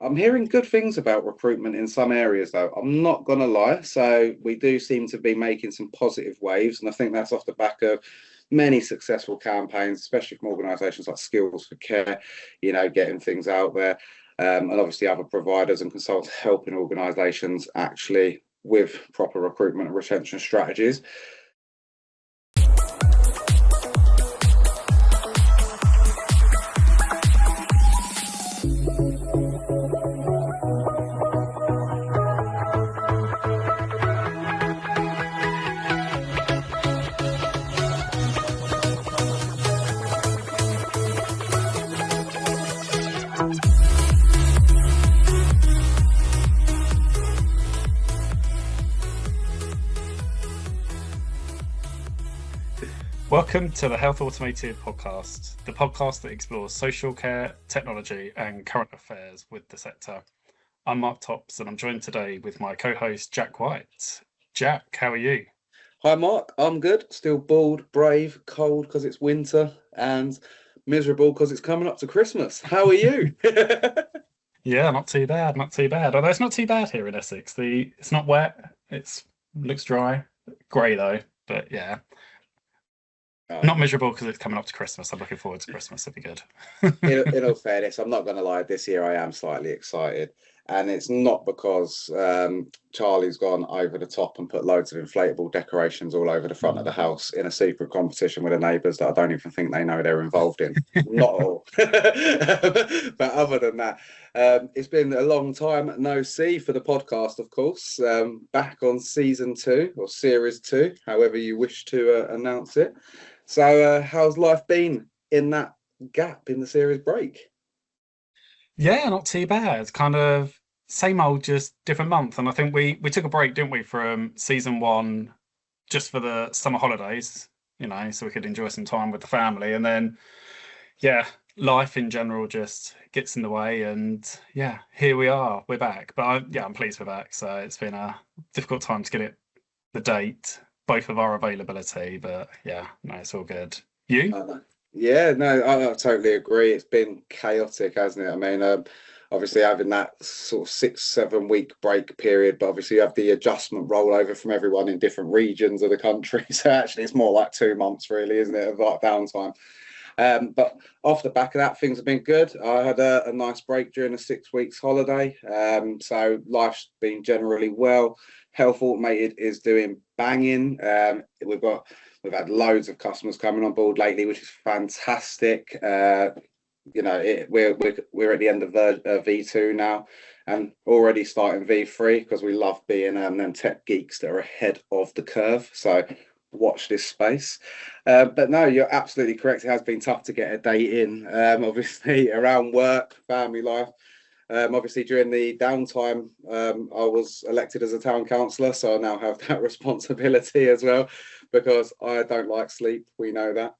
I'm hearing good things about recruitment in some areas, though. I'm not going to lie. So we do seem to be making some positive waves, and I think that's off the back of many successful campaigns, especially from organisations like Skills for Care, getting things out there, and obviously other providers and consultants helping organisations actually with proper recruitment and retention strategies. Welcome to the Health Automated podcast, the podcast that explores social care, technology, and current affairs with the sector. I'm Mark Tops, and I'm joined today with my co-host, Jack White. Jack, how are you? Hi, Mark. I'm good. Still bald, brave, cold because it's winter, and miserable because it's coming up to Christmas. How are you? Yeah, not too bad, not too bad. Although it's not too bad here in Essex. It's not wet. It looks dry, grey though. But yeah, not miserable because it's coming up to Christmas. I'm looking forward to Christmas. It'll be good. In all fairness, I'm not going to lie. This year I am slightly excited, and it's not because Charlie's gone over the top and put loads of inflatable decorations all over the front of the house in a secret competition with the neighbours that I don't even think they know they're involved in. Not at all. But other than that, it's been a long time no see for the podcast, of course. Back on season 2 or series 2, however you wish to announce it. So how's life been in that gap in the series break? Yeah, not too bad. Kind of same old, just different month. And I think we took a break, didn't we, from season 1 just for the summer holidays, so we could enjoy some time with the family. And then, yeah, life in general just gets in the way. And yeah, here we are. We're back. But I'm pleased we're back. So it's been a difficult time to get the date, both of our availability. But yeah, no, it's all good. You? Yeah, no, I totally agree. It's been chaotic, hasn't it? I mean, obviously having that sort of 6-7 week break period, but obviously you have the adjustment rollover from everyone in different regions of the country. So actually it's more like 2 months really, isn't it, of like downtime. But off the back of that, things have been good. I had a nice break during a 6 weeks holiday. So life's been generally well. Health Automated is doing banging. We've had loads of customers coming on board lately, which is fantastic. We're at the end of V2 now, and already starting V3 because we love being them tech geeks that are ahead of the curve. So watch this space. But no, you're absolutely correct. It has been tough to get a date in, obviously around work, family life. Obviously, during the downtime, I was elected as a town councillor, so I now have that responsibility as well, because I don't like sleep. We know that.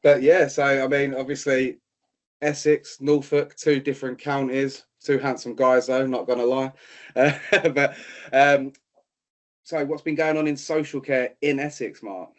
But yeah, so I mean, obviously, Essex, Norfolk, 2 different counties, 2 handsome guys, though, not going to lie. But so what's been going on in social care in Essex, Mark?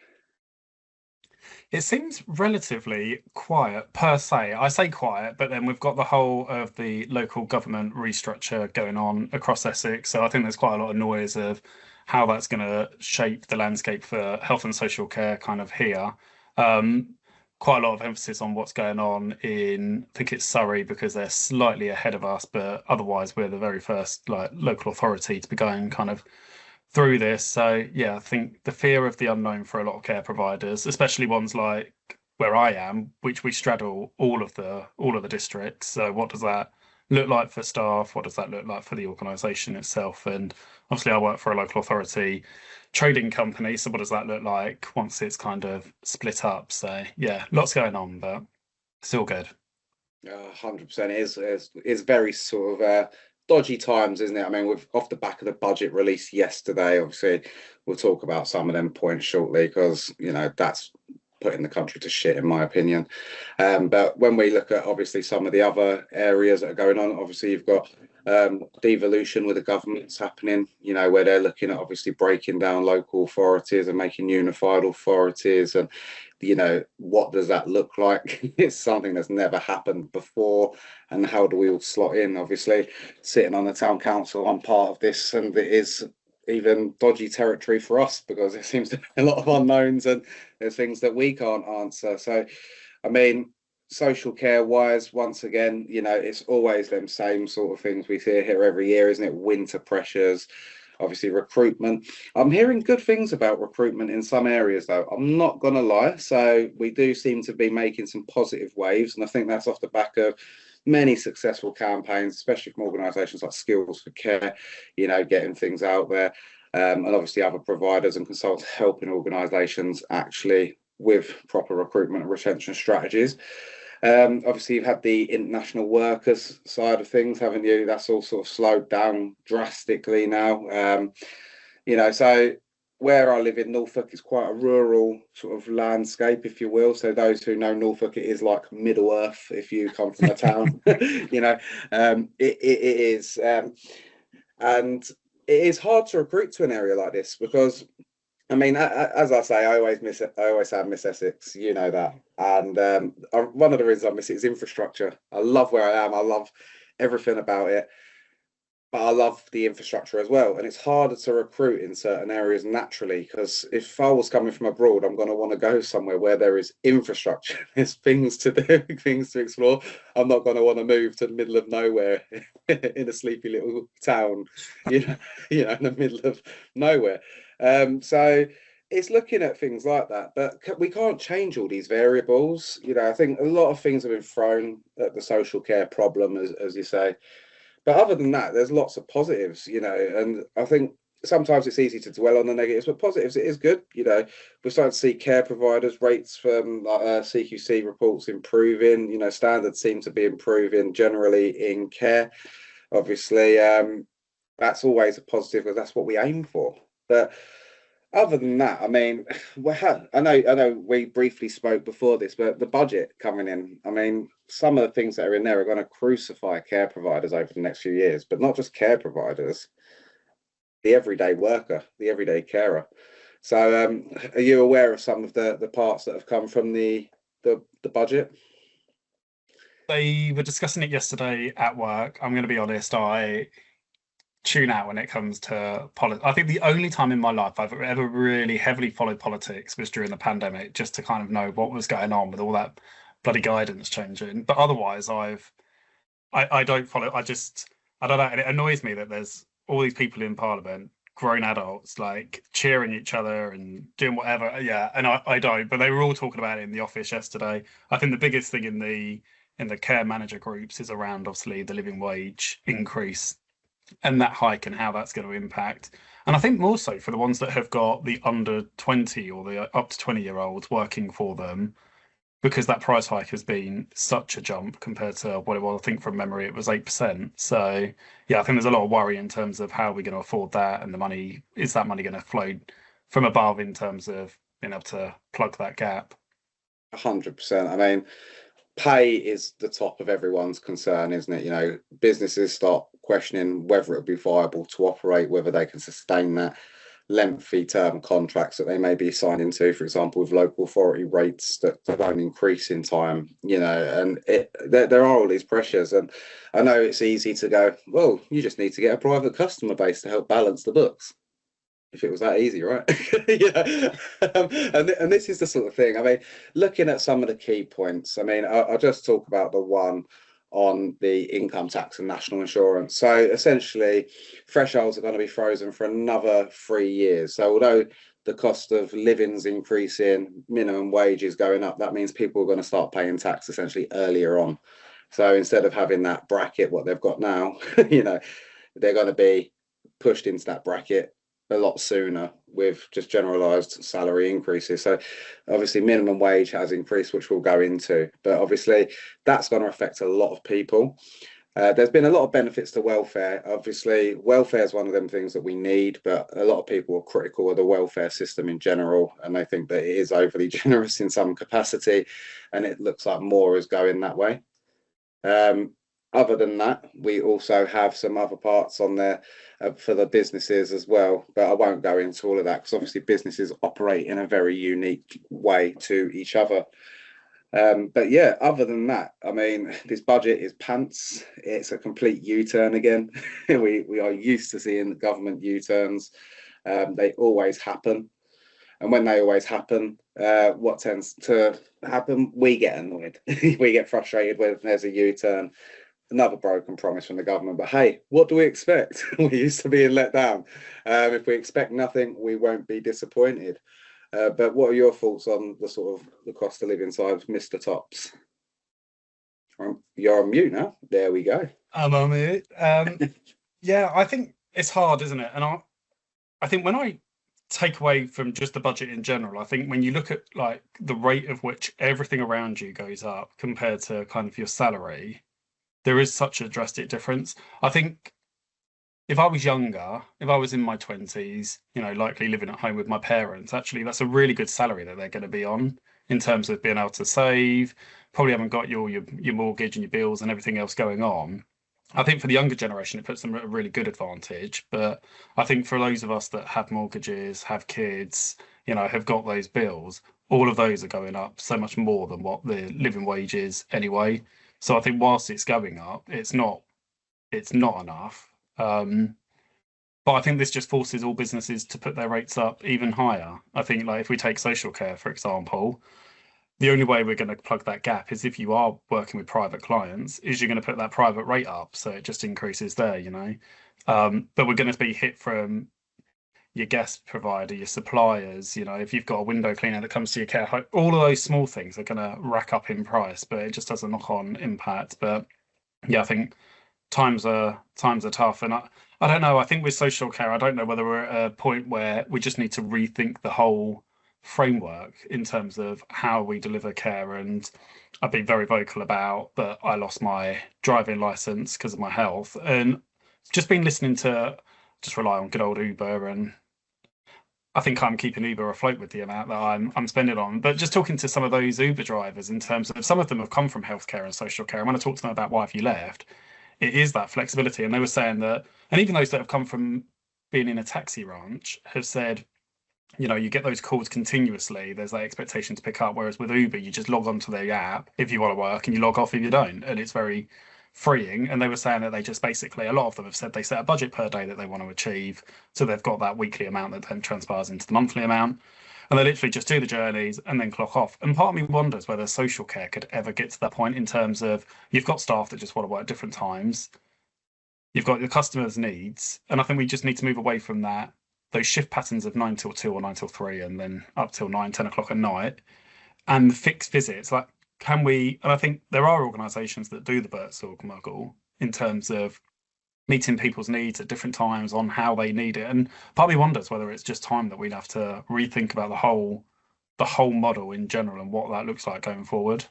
It seems relatively quiet per se. I say quiet, but then we've got the whole of the local government restructure going on across Essex. So I think there's quite a lot of noise of how that's going to shape the landscape for health and social care kind of here. Quite a lot of emphasis on what's going on in, I think it's Surrey, because they're slightly ahead of us, but otherwise we're the very first local authority to be going kind of through this. So yeah, I think the fear of the unknown for a lot of care providers, especially ones like where I am, which we straddle all of the districts. So what does that look like for staff? What does that look like for the organisation itself? And obviously I work for a local authority trading company. So what does that look like once it's kind of split up? So yeah, lots going on, but still good. 100%. It is very sort of dodgy times, isn't it? I mean, with off the back of the budget release yesterday, obviously we'll talk about some of them points shortly, because that's putting the country to shit in my opinion. But when we look at obviously some of the other areas that are going on, obviously you've got devolution with the government's happening, where they're looking at obviously breaking down local authorities and making unified authorities, and what does that look like? It's something that's never happened before. And how do we all slot in? Obviously, sitting on the town council, I'm part of this, and it is even dodgy territory for us because there seems to be a lot of unknowns and there's things that we can't answer. So, I mean, social care wise, once again, it's always them same sort of things we see here every year, isn't it? Winter pressures, obviously recruitment. I'm hearing good things about recruitment in some areas, though. I'm not going to lie. So we do seem to be making some positive waves. And I think that's off the back of many successful campaigns, especially from organisations like Skills for Care, getting things out there. And obviously other providers and consultants helping organisations actually with proper recruitment and retention strategies. Obviously, you've had the international workers side of things, haven't you? That's all sort of slowed down drastically now. So where I live in Norfolk is quite a rural sort of landscape, if you will. So those who know Norfolk, it is like Middle Earth if you come from a town. It is, and it is hard to recruit to an area like this because I mean, as I say, I always say I miss Essex. You know that, and one of the reasons I miss it is infrastructure. I love where I am. I love everything about it, but I love the infrastructure as well. And it's harder to recruit in certain areas naturally because if I was coming from abroad, I'm going to want to go somewhere where there is infrastructure. There's things to do, things to explore. I'm not going to want to move to the middle of nowhere in a sleepy little town, in the middle of nowhere. So it's looking at things like that, but we can't change all these variables. I think a lot of things have been thrown at the social care problem, as you say. But other than that, there's lots of positives, and I think sometimes it's easy to dwell on the negatives, but positives, it is good. We're starting to see care providers rates from CQC reports improving. Standards seem to be improving generally in care. Obviously, that's always a positive because that's what we aim for. But other than that, I mean, I know we briefly spoke before this, but the budget coming in, I mean, some of the things that are in there are going to crucify care providers over the next few years, but not just care providers, the everyday worker, the everyday carer. So, are you aware of some of the parts that have come from the budget? They were discussing it yesterday at work. I'm going to be honest, I tune out when it comes to politics. I think the only time in my life I've ever really heavily followed politics was during the pandemic, just to kind of know what was going on with all that bloody guidance changing. But otherwise, I don't follow. I don't know, and it annoys me that there's all these people in Parliament, grown adults, like cheering each other and doing whatever. Yeah, and I don't. But they were all talking about it in the office yesterday. I think the biggest thing in the care manager groups is around obviously the living wage increase and that hike and how that's going to impact. And I think more so for the ones that have got the under 20 or the up to 20-year-olds working for them, because that price hike has been such a jump compared to what it was. I think from memory it was 8%. So yeah, I think there's a lot of worry in terms of how we're going to afford that and the money, is that money going to flow from above in terms of being able to plug that gap? 100%. I mean, pay is the top of everyone's concern, isn't it? Businesses start questioning whether it would be viable to operate, whether they can sustain that lengthy term contracts that they may be signed into, for example, with local authority rates that don't increase in time, and there are all these pressures. And I know it's easy to go, well, you just need to get a private customer base to help balance the books. If it was that easy, right? And this is the sort of thing. I mean, looking at some of the key points. I mean, I'll just talk about the one on the income tax and national insurance. So essentially, thresholds are going to be frozen for another 3 years. So although the cost of living's increasing, minimum wage is going up, that means people are going to start paying tax essentially earlier on. So instead of having that bracket, what they've got now, they're going to be pushed into that bracket a lot sooner with just generalized salary increases. So obviously minimum wage has increased, which we'll go into, but obviously that's going to affect a lot of people. There's been a lot of benefits to welfare. Obviously, welfare is one of them things that we need, but a lot of people are critical of the welfare system in general, and they think that it is overly generous in some capacity, and it looks like more is going that way. Other than that, we also have some other parts on there for the businesses as well, but I won't go into all of that because obviously businesses operate in a very unique way to each other. But yeah, other than that, I mean, this budget is pants. It's a complete U-turn again. We are used to seeing government U-turns. They always happen. And when they always happen, what tends to happen? We get annoyed. We get frustrated when there's a U-turn. Another broken promise from the government. But hey, what do we expect? We're used to being let down. If we expect nothing, we won't be disappointed. But what are your thoughts on the sort of the cost of living side, Mr. Tops? You're on mute now. There we go. I'm on it. Yeah, I think it's hard, isn't it? And I think when I take away from just the budget in general, I think when you look at like the rate of which everything around you goes up compared to kind of your salary, there is such a drastic difference. I think if I was younger, if I was in my 20s, likely living at home with my parents, actually, that's a really good salary that they're going to be on in terms of being able to save. Probably haven't got your mortgage and your bills and everything else going on. I think for the younger generation, it puts them at a really good advantage. But I think for those of us that have mortgages, have kids, have got those bills, all of those are going up so much more than what the living wage is anyway. So I think whilst it's going up, it's not enough. But I think this just forces all businesses to put their rates up even higher. I think, like, if we take social care, for example, the only way we're going to plug that gap is if you are working with private clients, is you're going to put that private rate up, so it just increases there. But we're going to be hit from your guest provider, your suppliers. If you've got a window cleaner that comes to your care home, all of those small things are going to rack up in price, but it just has a knock-on impact. But yeah, I think times are tough, and I don't know. I think with social care, I don't know whether we're at a point where we just need to rethink the whole framework in terms of how we deliver care. And I've been very vocal about that. I lost my driving license because of my health, and just been listening to just rely on good old Uber, and I think I'm keeping Uber afloat with the amount that I'm spending on. But just talking to some of those Uber drivers in terms of some of them have come from healthcare and social care. And when I talk to them about why have you left, it is that flexibility. And they were saying that, and even those that have come from being in a taxi ranch have said, you get those calls continuously. There's that expectation to pick up. Whereas with Uber, you just log onto the app if you want to work and you log off if you don't. And it's very freeing. And they were saying that they just basically, a lot of them have said they set a budget per day that they want to achieve. So they've got that weekly amount that then transpires into the monthly amount. And they literally just do the journeys and then clock off. And part of me wonders whether social care could ever get to that point in terms of you've got staff that just want to work different times. You've got your customers' needs. And I think we just need to move away from that, those shift patterns of 9 till 2 or 9 till 3 and then up till 9, 10 o'clock at night, and fixed visits. Like, can we? And I think there are organisations that do the Bertsorg model in terms of meeting people's needs at different times on how they need it. And part of me wonders whether it's just time that we'd have to rethink about the whole model in general and what that looks like going forward.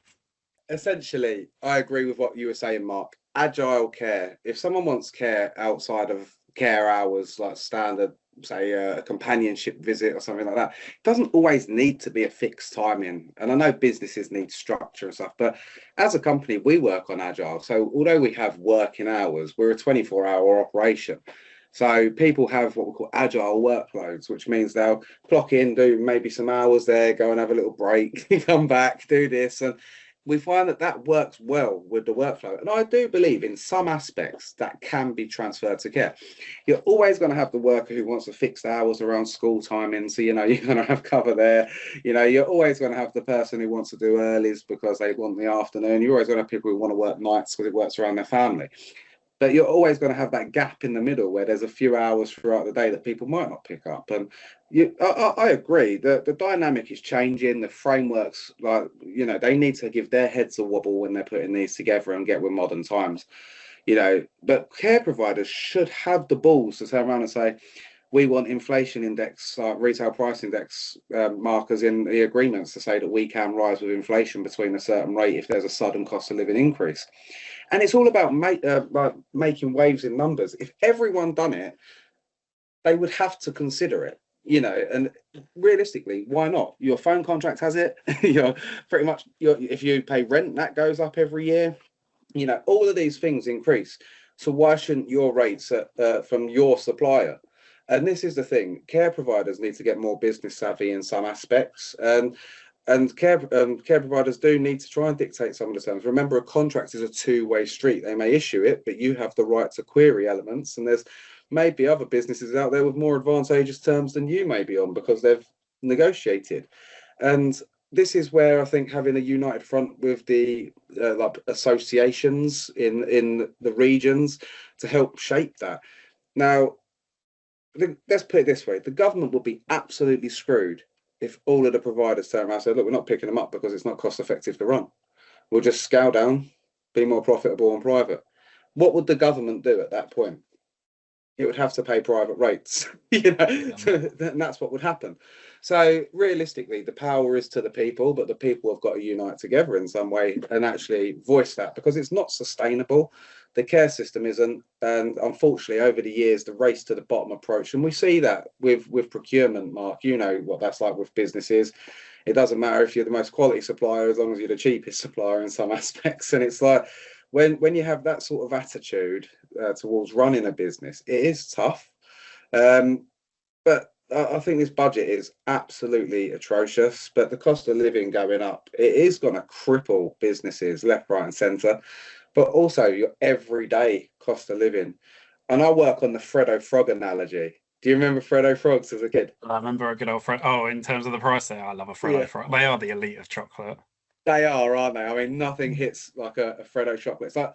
Essentially, I agree with what you were saying, Mark. Agile care. If someone wants care outside of care hours, like standard, say, a companionship visit or something like that, it doesn't always need to be a fixed timing. And I know businesses need structure and stuff, but as a company, we work on agile. So although we have working hours, we're a 24-hour operation. So people have what we call agile workloads, which means they'll clock in, do maybe some hours there, go and have a little break, come back, do this. And we find that that works well with the workflow. And I do believe in some aspects that can be transferred to care. You're always going to have the worker who wants to fix hours around school timing. So, you're going to have cover there. You're always going to have the person who wants to do earlies because they want the afternoon. You're always going to have people who want to work nights because it works around their family. But you're always going to have that gap in the middle where there's a few hours throughout the day that people might not pick up. And I agree that the dynamic is changing. The frameworks, they need to give their heads a wobble when they're putting these together and get with modern times. But care providers should have the balls to turn around and say, we want inflation index, retail price index markers in the agreements to say that we can rise with inflation between a certain rate if there's a sudden cost of living increase. And it's all about making waves in numbers. If everyone done it, they would have to consider it, and realistically, why not? Your phone contract has it. You're pretty much, if you pay rent, that goes up every year. all of these things increase. So why shouldn't your rates from your supplier? And this is the thing: care providers need to get more business savvy in some aspects, and care providers do need to try and dictate some of the terms. Remember, a contract is a two-way street. They may issue it, but you have the right to query elements. And there's maybe other businesses out there with more advantageous terms than you may be on because they've negotiated. And this is where I think having a united front with the like associations in the regions to help shape that. Now, let's put it this way: the government would be absolutely screwed if all of the providers turn around and say, "Look, we're not picking them up because it's not cost effective to run. We'll just scale down, be more profitable and private." What would the government do at that point? It would have to pay private rates, and that's what would happen. So realistically, the power is to the people, but the people have got to unite together in some way and actually voice that, because it's not sustainable. The care system isn't, and unfortunately, over the years, the race to the bottom approach, and we see that with procurement. Mark, you know what that's like with businesses. It doesn't matter if you're the most quality supplier as long as you're the cheapest supplier in some aspects, and it's like when you have that sort of attitude towards running a business, it is tough. But I think this budget is absolutely atrocious. But the cost of living going up, it is going to cripple businesses left, right, and centre. But also your everyday cost of living. And I work on the Freddo Frog analogy. Do you remember Freddo Frogs as a kid? I remember a good old Fred. Oh, in terms of the price, there, I love a Freddo Yeah. Frog. They are the elite of chocolate. They are, aren't they? I mean, nothing hits like a Freddo chocolate. It's like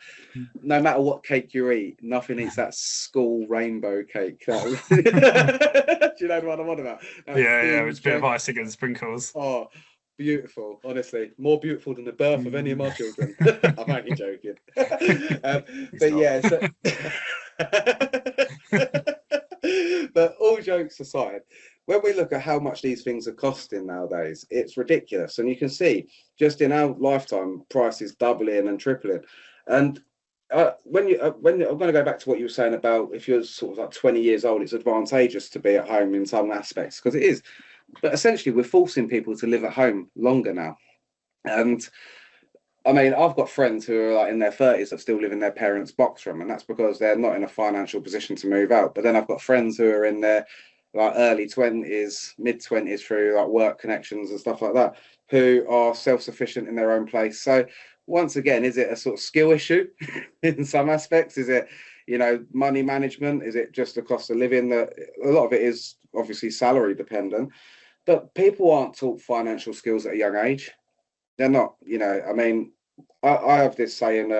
no matter what cake you eat, nothing eats that school rainbow cake. Do you know what I'm on about? Yeah, it's a bit of icing and sprinkles. Oh, beautiful. Honestly, more beautiful than the birth of any of my children. I'm only joking. But yeah, so but all jokes aside, when we look at how much these things are costing nowadays, it's ridiculous. And you can see just in our lifetime, prices doubling and tripling. And when I'm going to go back to what you were saying about if you're sort of like 20 years old, it's advantageous to be at home in some aspects because it is. But essentially, we're forcing people to live at home longer now. And I mean, I've got friends who are like in their 30s that still live in their parents' box room, and that's because they're not in a financial position to move out. But then I've got friends who are in their like early 20s, mid 20s through like work connections and stuff like that, who are self-sufficient in their own place. So once again, is it a sort of skill issue in some aspects? Is it, money management? Is it just the cost of living? That a lot of it is obviously salary dependent, but people aren't taught financial skills at a young age. They're not, I mean, I have this saying,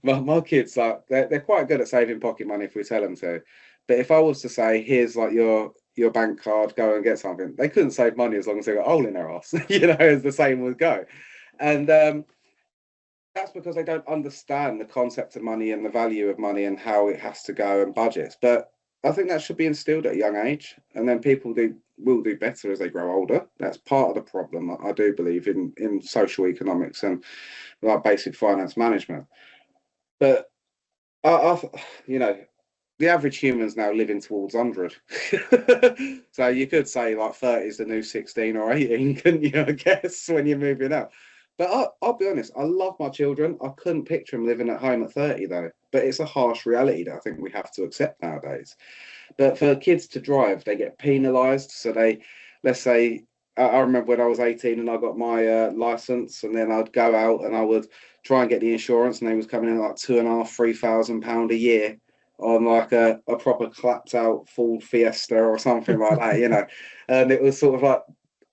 my kids, like, they're quite good at saving pocket money if we tell them to. But if I was to say, here's like your bank card, go and get something, they couldn't save money as long as they got a hole in their ass, as the same would go. And that's because they don't understand the concept of money and the value of money and how it has to go and budgets. But I think that should be instilled at a young age, and then people will do better as they grow older. That's part of the problem. I do believe in social economics and like basic finance management. But I the average human's now living towards 100. So you could say like 30 is the new 16 or 18, couldn't you? I guess when you're moving up. But I'll be honest, I love my children. I couldn't picture them living at home at 30 though. But it's a harsh reality that I think we have to accept nowadays. But for kids to drive, they get penalised. So let's say, I remember when I was 18 and I got my license, and then I'd go out and I would try and get the insurance, and they was coming in like £2,500, £3,000 a year on like a proper clapped out Ford Fiesta or something like that. And it was sort of like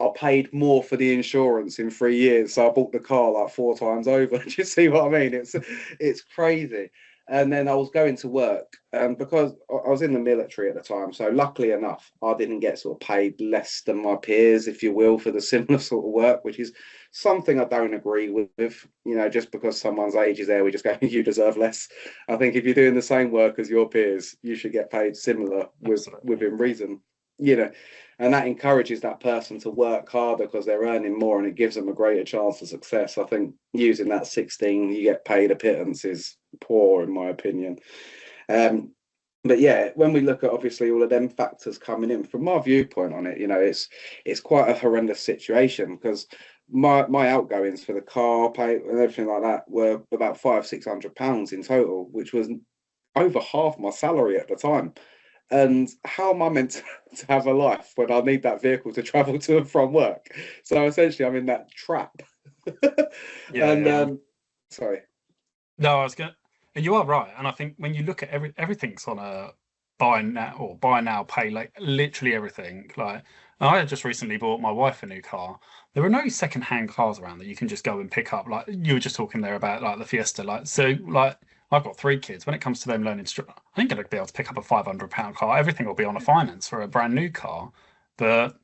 I paid more for the insurance in 3 years, so I bought the car like 4 times over. Do you see what I mean? It's crazy. And then I was going to work, and because I was in the military at the time, so luckily enough, I didn't get sort of paid less than my peers, if you will, for the similar sort of work, which is something I don't agree with. Just because someone's age is there, we just go, you deserve less. I think if you're doing the same work as your peers, you should get paid similar within reason. And that encourages that person to work harder because they're earning more, and it gives them a greater chance of success. I think using that 16, you get paid a pittance is poor, in my opinion. But yeah, when we look at obviously all of them factors coming in, from my viewpoint on it, it's quite a horrendous situation because my outgoings for the car pay and everything like that were about £500-600 in total, which was over half my salary at the time. And how am I meant to have a life when I need that vehicle to travel to and from work? So essentially, I'm in that trap. Yeah, And yeah. sorry. No, I was going, and you are right. And I think when you look at everything's on a buy now, pay like literally everything. Like I had just recently bought my wife a new car. There are no second-hand cars around that you can just go and pick up. Like you were just talking there about like the Fiesta. Like so, like I've got three kids. When it comes to them learning, I ain't gonna be able to pick up a £500 car. Everything will be on a finance for a brand new car. But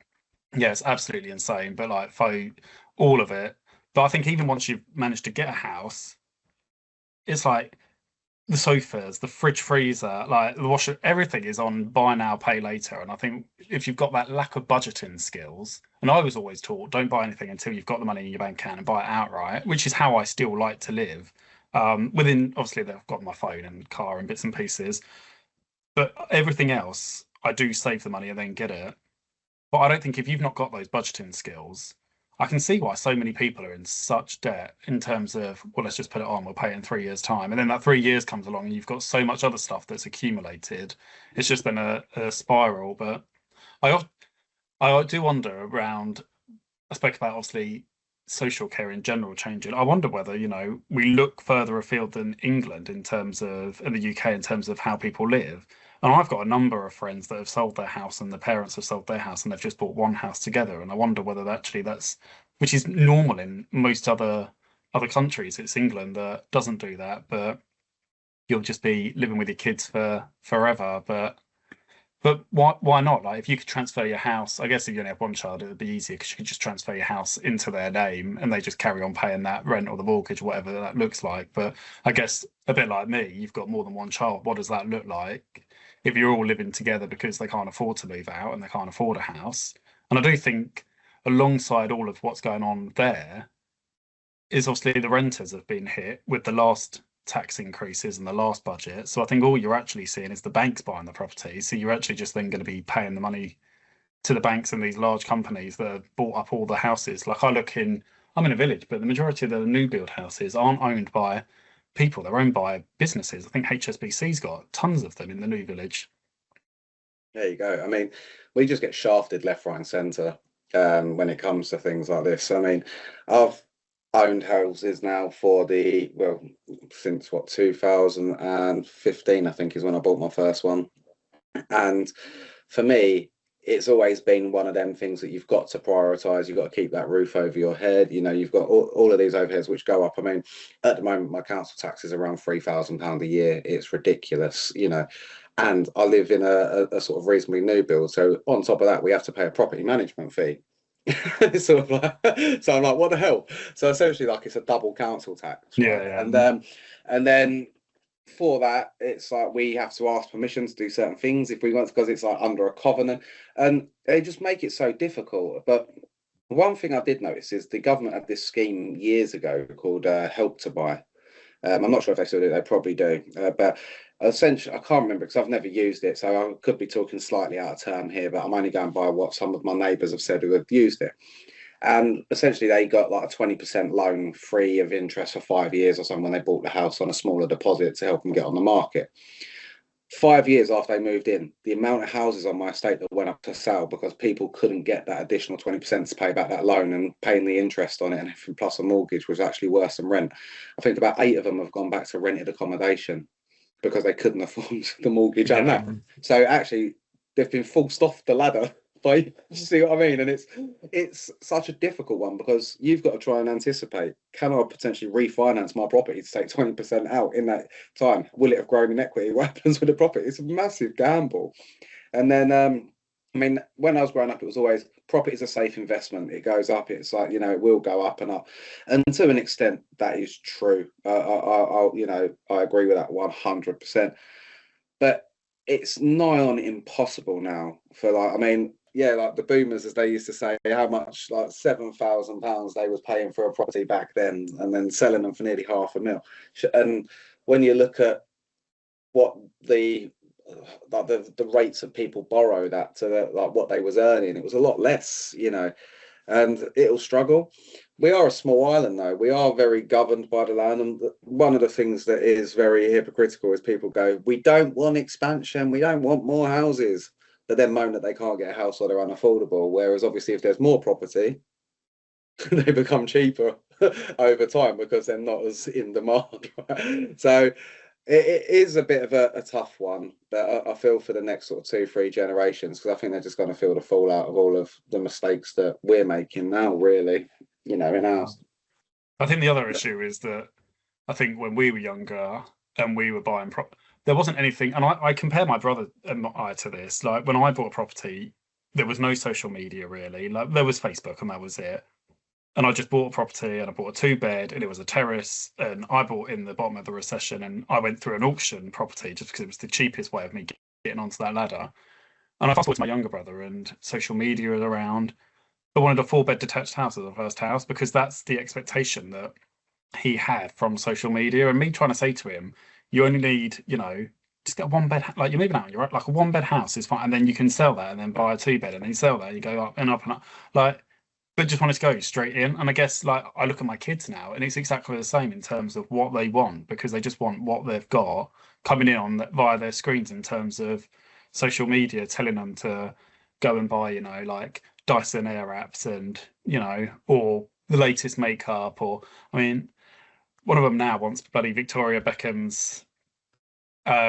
yeah, it's absolutely insane. But like for all of it. But I think even once you've managed to get a house, it's like the sofas, the fridge freezer, like the washer, everything is on buy now, pay later. And I think if you've got that lack of budgeting skills, and I was always taught, don't buy anything until you've got the money in your bank account and buy it outright, which is how I still like to live. Within obviously, that I've got my phone and car and bits and pieces, but everything else, I do save the money and then get it. But I don't think if you've not got those budgeting skills, I can see why so many people are in such debt in terms of, well, let's just put it on, we'll pay it in 3 years' time. And then that 3 years comes along and you've got so much other stuff that's accumulated. It's just then a spiral. But I, I do wonder around, I spoke about obviously social care in general changing. I wonder whether, we look further afield than England in terms of, in the UK, in terms of how people live. And I've got a number of friends that have sold their house and the parents have sold their house and they've just bought one house together. And I wonder whether actually that's, which is normal in most other countries. It's England that doesn't do that, but you'll just be living with your kids for forever. But why not? Like, if you could transfer your house, I guess if you only have one child, it would be easier because you could just transfer your house into their name and they just carry on paying that rent or the mortgage, whatever that looks like. But I guess a bit like me, you've got more than one child. What does that look like if you're all living together because they can't afford to move out and they can't afford a house? And I do think alongside all of what's going on there is obviously the renters have been hit with the last tax increases and the last budget. So I think all you're actually seeing is the banks buying the property. So you're actually just then going to be paying the money to the banks and these large companies that have bought up all the houses. Like I'm in a village, but the majority of the new build houses aren't owned by people, they're owned by businesses. I think HSBC's got tons of them in the new village. There you go. I mean, we just get shafted left, right, and centre when it comes to things like this. I mean, I've owned houses now for since what, 2015, I think, is when I bought my first one. And for me, it's always been one of them things that you've got to prioritize. You've got to keep that roof over your head. You've got all of these overheads which go up. I mean, at the moment, my council tax is around £3,000 a year. It's ridiculous. And I live in a sort of reasonably new build. So on top of that, we have to pay a property management fee. It's sort of like, so I'm like, what the hell? So essentially, like, it's a double council tax, Yeah, right? yeah. And then for that, it's like we have to ask permission to do certain things if we want, because it's like under a covenant, and they just make it so difficult. But one thing I did notice is the government had this scheme years ago called Help to Buy. I'm not sure if they still do. They probably do, but essentially, I can't remember because I've never used it. So I could be talking slightly out of term here, but I'm only going by what some of my neighbours have said who have used it. And essentially, they got like a 20% loan free of interest for 5 years or something when they bought the house on a smaller deposit to help them get on the market. 5 years after they moved in, the amount of houses on my estate that went up to sell because people couldn't get that additional 20% to pay back that loan, and paying the interest on it and everything plus a mortgage was actually worse than rent. I think about 8 of them have gone back to rented accommodation because they couldn't afford the mortgage and Yeah. that. So actually, they've been forced off the ladder. By, you see what I mean? And it's such a difficult one because you've got to try and anticipate: can I potentially refinance my property to take 20% out in that time? Will it have grown in equity? What happens with the property? It's a massive gamble. And then, I mean, when I was growing up, it was always property is a safe investment. It goes up. It's like, it will go up and up. And to an extent, that is true. I agree with that 100%. But it's nigh on impossible now for, like, I mean, yeah, like the boomers, as they used to say, how much, like £7,000 they was paying for a property back then, and then selling them for nearly half a mil. And when you look at what the rates of people borrow that to like what they was earning, it was a lot less, and it'll struggle. We are a small island, though. We are very governed by the land. And one of the things that is very hypocritical is people go, we don't want expansion, we don't want more houses, but then moan that they can't get a house or they're unaffordable. Whereas, obviously, if there's more property, they become cheaper over time because they're not as in demand. Right? So, it is a bit of a tough one, but I feel for the next sort of two, three generations because I think they're just going to feel the fallout of all of the mistakes that we're making now, really, in Yeah. ours. I think the other issue is that I think when we were younger and we were buying there wasn't anything, and I compare my brother and I to this. Like when I bought a property, there was no social media really. Like there was Facebook and that was it. And I just bought a property and I bought a two bed and it was a terrace and I bought in the bottom of the recession and I went through an auction property just because it was the cheapest way of me getting onto that ladder. And I fast forward to my younger brother and social media is around. I wanted a four-bed detached house as a first house because that's the expectation that he had from social media. And me trying to say to him, you only need, just get a one bed, like you're moving out, you're right, like a one bed house is fine. And then you can sell that and then buy a two bed and then you sell that, you go up and up and up. Like, but just wanted to go straight in. And I guess, like, I look at my kids now and it's exactly the same in terms of what they want because they just want what they've got coming in on via their screens in terms of social media telling them to go and buy, like Dyson Air apps and, or the latest makeup or, I mean, one of them now wants bloody Victoria Beckham's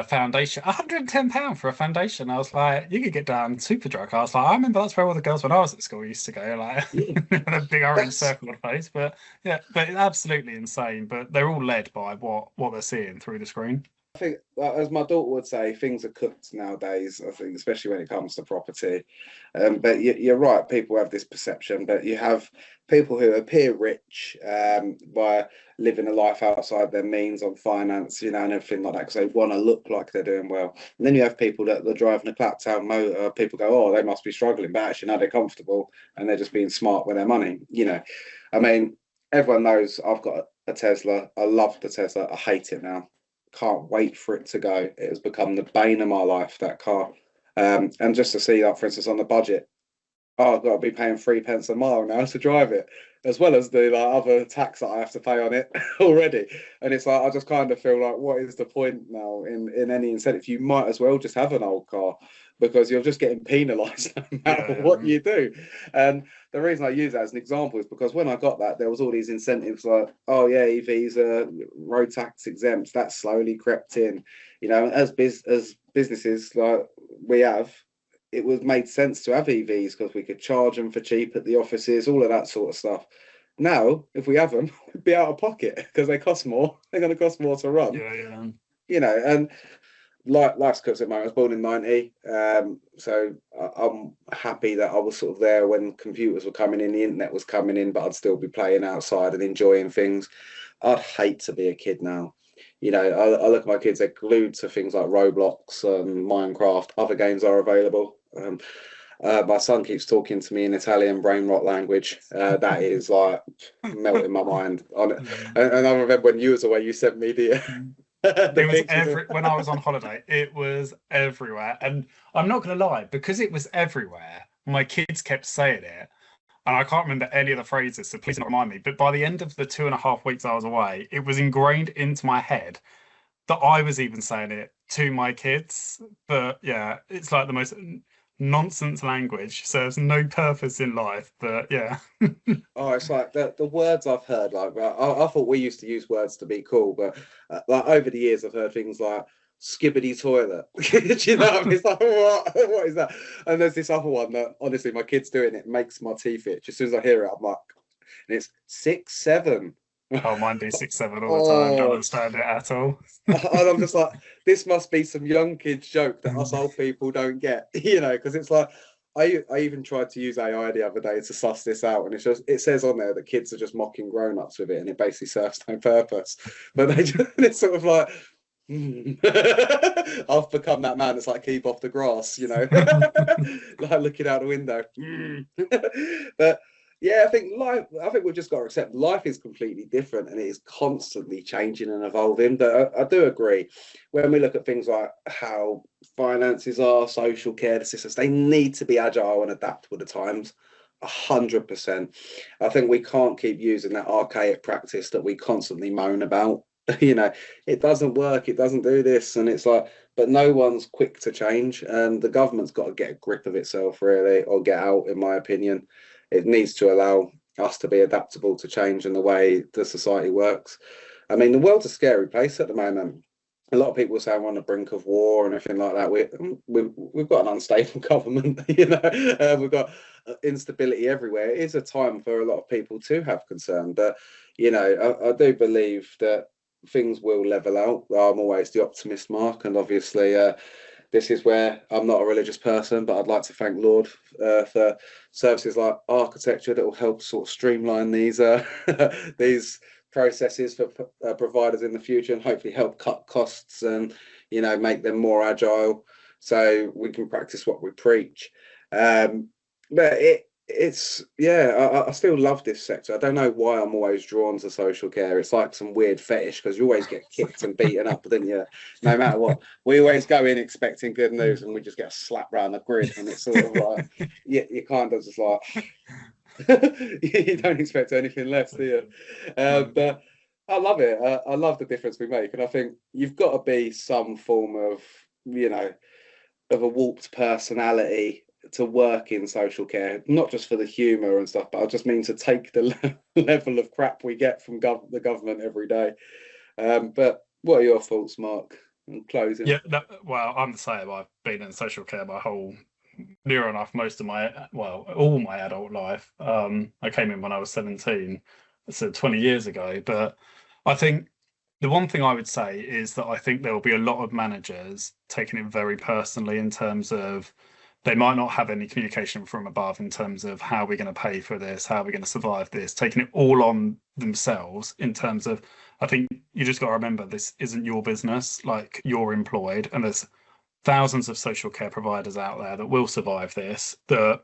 foundation, £110 for a foundation. I was like, you could get down super drunk. I was like, I remember that's where all the girls when I was at school used to go, like Yeah, a big orange that's circle on the face. But yeah, but it's absolutely insane. But they're all led by what they're seeing through the screen. I think, as my daughter would say, things are cooked nowadays. I think, especially when it comes to property. But you're right. People have this perception, but you have people who appear rich by living a life outside their means on finance, and everything like that, because they want to look like they're doing well. And then you have people that are driving a clapped-out motor. People go, "Oh, they must be struggling," but actually, no, they're comfortable and they're just being smart with their money. I mean, everyone knows I've got a Tesla. I love the Tesla. I hate it now. Can't wait for it to go. It has become the bane of my life, that car. And just to see that, for instance, on the budget, oh, I've got to be paying 3 pence a mile now to drive it, as well as the other tax that I have to pay on it already. And it's like I just kind of feel like, what is the point now in any incentive? You might as well just have an old car because you're just getting penalised no matter Yeah, what you do. And the reason I use that as an example is because when I got that, there was all these incentives like, oh yeah, EVs are road tax exempt. That slowly crept in, as businesses like we have, it was made sense to have EVs because we could charge them for cheap at the offices, all of that sort of stuff. Now, if we have them, we'd be out of pocket because they cost more. They're going to cost more to run, yeah, yeah. and life's cuts at my. I was born in 90, so I'm happy that I was sort of there when computers were coming in, the internet was coming in, but I'd still be playing outside and enjoying things. I'd hate to be a kid now. I look at my kids; they're glued to things like Roblox and Minecraft. Other games are available. My son keeps talking to me in Italian brain rot language. That is like melting my mind on it. Mm. And I remember when you was away, you sent me the Mm. It the was pictures of. when I was on holiday, it was everywhere. And I'm not gonna lie, because it was everywhere, my kids kept saying it. And I can't remember any of the phrases, so please don't remind me. But by the end of the 2.5 weeks I was away, it was ingrained into my head that I was even saying it to my kids. But yeah, it's like the most nonsense language, serves no purpose in life. But yeah, Oh, it's like the words I've heard. Like I thought we used to use words to be cool, but like over the years, I've heard things like skibbity toilet. Do you know what I mean? It's like what? What is that? And there's this other one that honestly, my kid's doing it makes my teeth itch. As soon as I hear it, I'm like, and it's 6, 7. oh, mine do 6, 7 all the time. Don't Oh, understand it at all. and I'm just like, this must be some young kids joke that us old people don't get, because it's like, I even tried to use AI the other day to suss this out, and it says on there that kids are just mocking grown-ups with it, and it basically serves no purpose. But it's sort of like, I've become that man that's like keep off the grass, like looking out the window. But yeah, I think we've just got to accept life is completely different and it is constantly changing and evolving. But I do agree when we look at things like how finances are, social care, the systems, they need to be agile and adapt with the times. 100%. I think we can't keep using that archaic practice that we constantly moan about. It doesn't work, it doesn't do this, and it's like, but no one's quick to change, and the government's got to get a grip of itself, really, or get out, in my opinion. It needs to allow us to be adaptable to change in the way the society works. I mean, the world's a scary place at the moment. A lot of people say we're on the brink of war and everything like that. We've got an unstable government, we've got instability everywhere. It is a time for a lot of people to have concern, but I do believe that things will level out. I'm always the optimist, Mark, and obviously this is where I'm not a religious person, but I'd like to thank Lord for services like architecture that will help sort of streamline these these processes for providers in the future, and hopefully help cut costs and make them more agile, so we can practice what we preach. But it's yeah, I still love this sector. I don't know why I'm always drawn to social care. It's like some weird fetish, because you always get kicked and beaten up, don't you? No matter what, we always go in expecting good news, and we just get a slap round the grid, and it's sort of like you kind of just like you don't expect anything less, do you? But I love it. I love the difference we make, and I think you've got to be some form of of a warped personality to work in social care, not just for the humour and stuff, but I just mean to take the level of crap we get from the government every day. But what are your thoughts, Mark, in closing? Yeah, well, I'm the same. I've been in social care my whole, near enough most of all my adult life. I came in when I was 17, so 20 years ago. But I think the one thing I would say is that I think there will be a lot of managers taking it very personally, in terms of they might not have any communication from above in terms of how we're going to pay for this, how we're going to survive this, taking it all on themselves in terms of, I think you just got to remember, this isn't your business. Like, you're employed, and there's thousands of social care providers out there that will survive this, that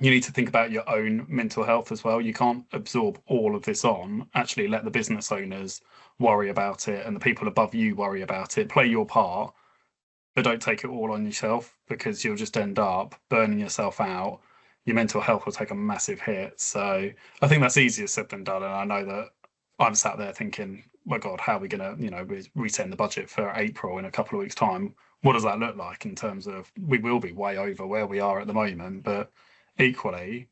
you need to think about your own mental health as well. You can't absorb all of this on. Actually, let the business owners worry about it, and the people above you worry about it. Play your part, but don't take it all on yourself, because you'll just end up burning yourself out. Your mental health will take a massive hit. So I think that's easier said than done. And I know that I'm sat there thinking, my God, how are we going to, reset the budget for April in a couple of weeks' time? What does that look like in terms of, we will be way over where we are at the moment, but equally,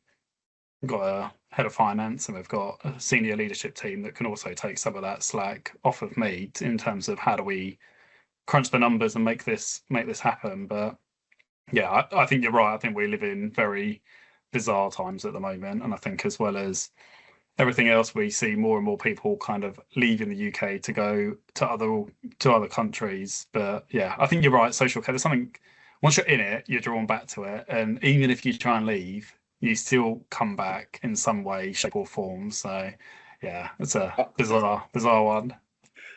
we've got a head of finance and we've got a senior leadership team that can also take some of that slack off of me in terms of how do we crunch the numbers and make this happen. But yeah, I think you're right. I think we live in very bizarre times at the moment, and I think, as well as everything else, we see more and more people kind of leaving the UK to go to other countries. But yeah, I think you're right. Social care, there's something, once you're in it, you're drawn back to it, and even if you try and leave, you still come back in some way, shape, or form. So yeah, it's a bizarre one.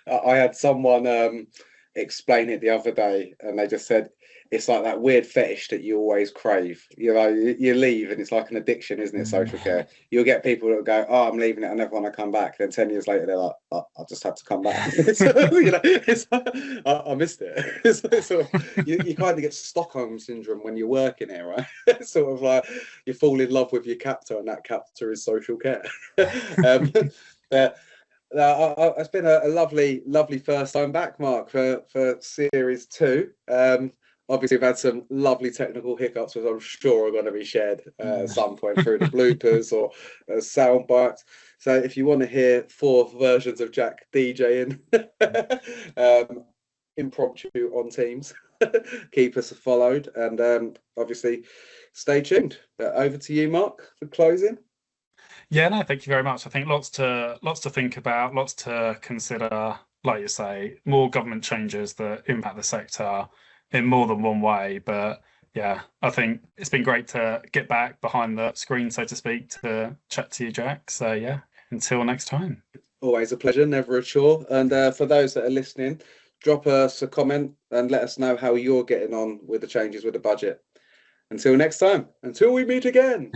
I had someone explain it the other day, and they just said it's like that weird fetish that you always crave. You leave, and it's like an addiction, isn't it? Social care. You'll get people that go, "Oh, I'm leaving it. I never want to come back." Then 10 years later, they're like, "Oh, I just had to come back." I missed it. You kind of get Stockholm syndrome when you're working here, right? It's sort of like you fall in love with your captor, and that captor is social care. But it's been a lovely first time back, Mark, for series 2. Obviously, we've had some lovely technical hiccups, which I'm sure are going to be shared at some point through the bloopers or sound bites. So if you want to hear 4 versions of Jack DJing impromptu on Teams, keep us followed, and obviously stay tuned. Over to you, Mark, for closing. Yeah, no, thank you very much. I think lots to think about, lots to consider. Like you say, more government changes that impact the sector in more than one way. But yeah, I think it's been great to get back behind the screen, so to speak, to chat to you, Jack. So yeah, until next time. Always a pleasure, never a chore. And for those that are listening, drop us a comment and let us know how you're getting on with the changes with the budget. Until next time, until we meet again.